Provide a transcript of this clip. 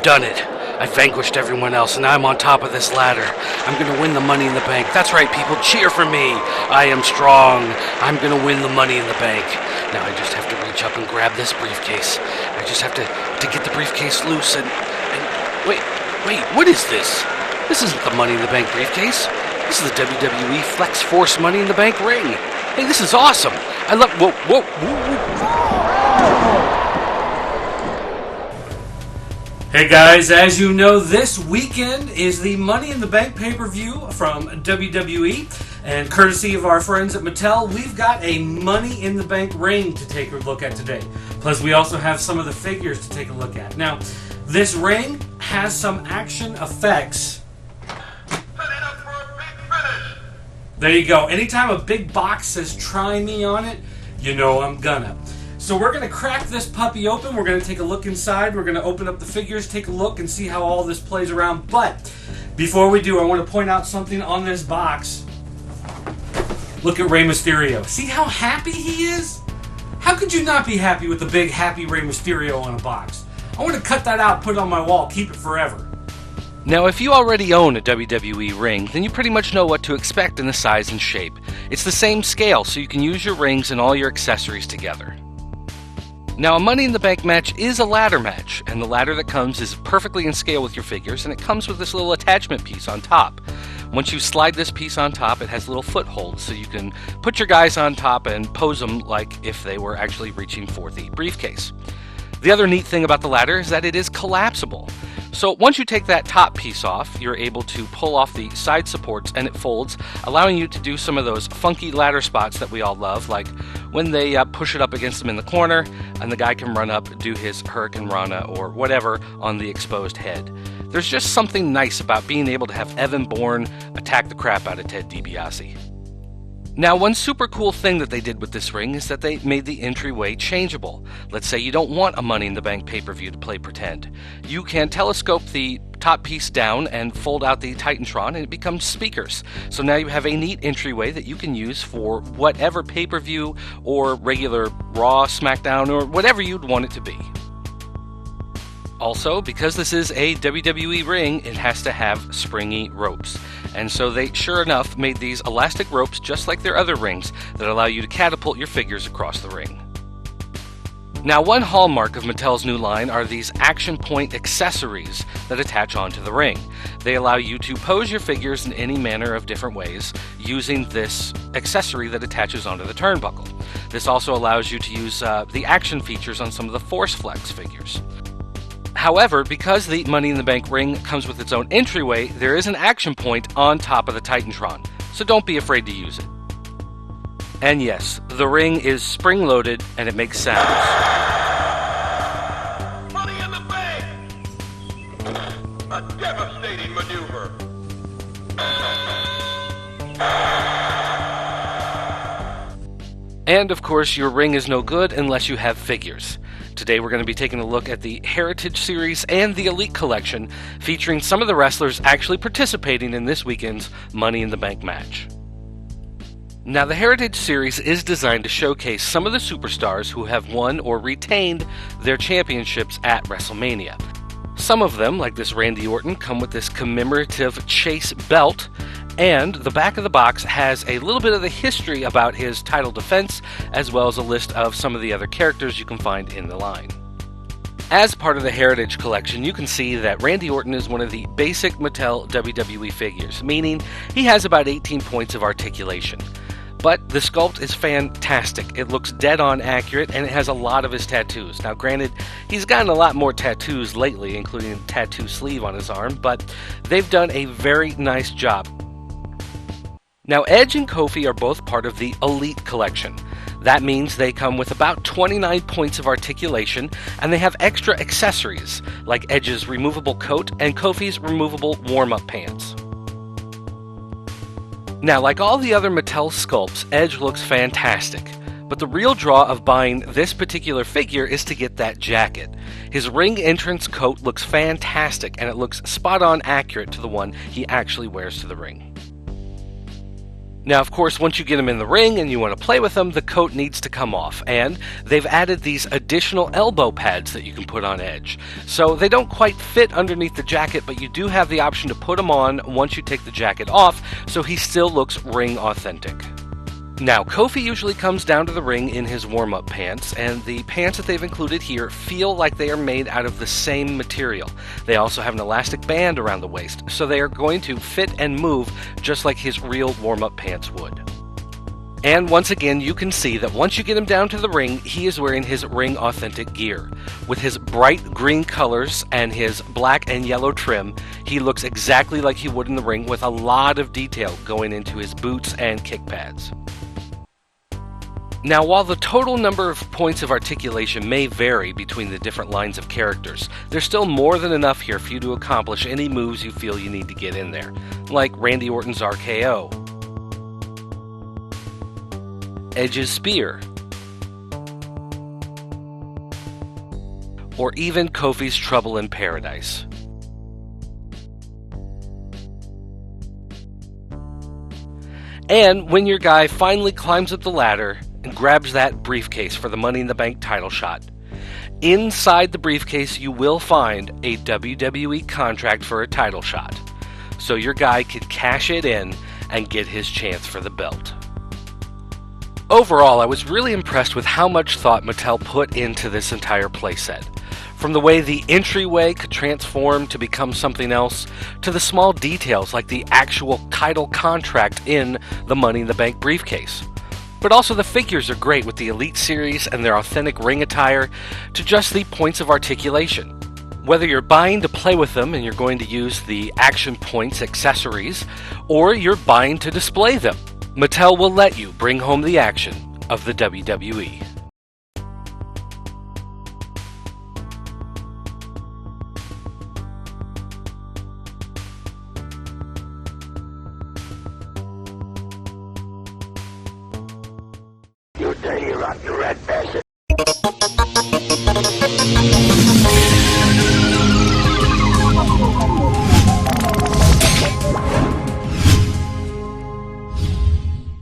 I've done it. I vanquished everyone else, and I'm on top of this ladder. I'm going to win the Money in the Bank. That's right, people. Cheer for me. I am strong. I'm going to win the Money in the Bank. Now I just have to reach up and grab this briefcase. I just have to get the briefcase loose and wait, what is this? This isn't the Money in the Bank briefcase. This is the WWE Flex Force Money in the Bank ring. Hey, this is awesome. I love... Whoa. Hey guys, as you know, this weekend is the Money in the Bank pay-per-view from WWE, and courtesy of our friends at Mattel, we've got a Money in the Bank ring to take a look at today. Plus, we also have some of the figures to take a look at. Now, this ring has some action effects. There you go. Anytime a big box says "try me" on it, you know I'm gonna. So we're going to crack this puppy open. We're going to take a look inside. We're going to open up the figures, take a look, and see how all this plays around. But before we do, I want to point out something on this box. Look at Rey Mysterio. See how happy he is? How could you not be happy with the big, happy Rey Mysterio on a box? I want to cut that out, put it on my wall, keep it forever. Now, if you already own a WWE ring, then you pretty much know what to expect in the size and shape. It's the same scale, so you can use your rings and all your accessories together. Now, a Money in the Bank match is a ladder match, and the ladder that comes is perfectly in scale with your figures, and it comes with this little attachment piece on top. Once you slide this piece on top, it has little footholds, so you can put your guys on top and pose them like if they were actually reaching for the briefcase. The other neat thing about the ladder is that it is collapsible. So once you take that top piece off, you're able to pull off the side supports and it folds, allowing you to do some of those funky ladder spots that we all love, like when they push it up against them in the corner and the guy can run up, do his Hurricane Rana or whatever on the exposed head. There's just something nice about being able to have Evan Bourne attack the crap out of Ted DiBiase. Now, one super cool thing that they did with this ring is that they made the entryway changeable. Let's say you don't want a Money in the Bank pay-per-view to play pretend. You can telescope the top piece down and fold out the Titantron and it becomes speakers. So now you have a neat entryway that you can use for whatever pay-per-view or regular Raw, SmackDown, or whatever you'd want it to be. Also, because this is a WWE ring, it has to have springy ropes. And so they, sure enough, made these elastic ropes just like their other rings that allow you to catapult your figures across the ring. Now, one hallmark of Mattel's new line are these action point accessories that attach onto the ring. They allow you to pose your figures in any manner of different ways using this accessory that attaches onto the turnbuckle. This also allows you to use the action features on some of the Force Flex figures. However, because the Money in the Bank ring comes with its own entryway, there is an action point on top of the Titantron, so don't be afraid to use it. And yes, the ring is spring-loaded and it makes sounds. Money in the Bank! A devastating maneuver! And of course, your ring is no good unless you have figures. Today we're going to be taking a look at the Heritage Series and the Elite Collection, featuring some of the wrestlers actually participating in this weekend's Money in the Bank match. Now, the Heritage Series is designed to showcase some of the superstars who have won or retained their championships at WrestleMania. Some of them, like this Randy Orton, come with this commemorative Chase belt, and the back of the box has a little bit of the history about his title defense, as well as a list of some of the other characters you can find in the line. As part of the Heritage Collection, you can see that Randy Orton is one of the basic Mattel WWE figures, meaning he has about 18 points of articulation. But the sculpt is fantastic. It looks dead-on accurate, and it has a lot of his tattoos. Now, granted, he's gotten a lot more tattoos lately, including a tattoo sleeve on his arm, but they've done a very nice job. Now, Edge and Kofi are both part of the Elite Collection. That means they come with about 29 points of articulation, and they have extra accessories, like Edge's removable coat and Kofi's removable warm-up pants. Now, like all the other Mattel sculpts, Edge looks fantastic, but the real draw of buying this particular figure is to get that jacket. His ring entrance coat looks fantastic, and it looks spot-on accurate to the one he actually wears to the ring. Now, of course, once you get him in the ring and you want to play with him, the coat needs to come off, and they've added these additional elbow pads that you can put on Edge. So they don't quite fit underneath the jacket, but you do have the option to put them on once you take the jacket off, so he still looks ring authentic. Now, Kofi usually comes down to the ring in his warm-up pants, and the pants that they've included here feel like they are made out of the same material. They also have an elastic band around the waist, so they are going to fit and move just like his real warm-up pants would. And once again, you can see that once you get him down to the ring, he is wearing his ring authentic gear. With his bright green colors and his black and yellow trim, he looks exactly like he would in the ring, with a lot of detail going into his boots and kick pads. Now, while the total number of points of articulation may vary between the different lines of characters, there's still more than enough here for you to accomplish any moves you feel you need to get in there, like Randy Orton's RKO, Edge's Spear, or even Kofi's Trouble in Paradise. And when your guy finally climbs up the ladder and grabs that briefcase for the Money in the Bank title shot, inside the briefcase you will find a WWE contract for a title shot, so your guy could cash it in and get his chance for the belt. Overall, I was really impressed with how much thought Mattel put into this entire playset. From the way the entryway could transform to become something else, to the small details like the actual title contract in the Money in the Bank briefcase. But also the figures are great with the Elite Series and their authentic ring attire, to just the points of articulation. Whether you're buying to play with them and you're going to use the Action Points accessories, or you're buying to display them, Mattel will let you bring home the action of the WWE. You dirty, rotten red bastard!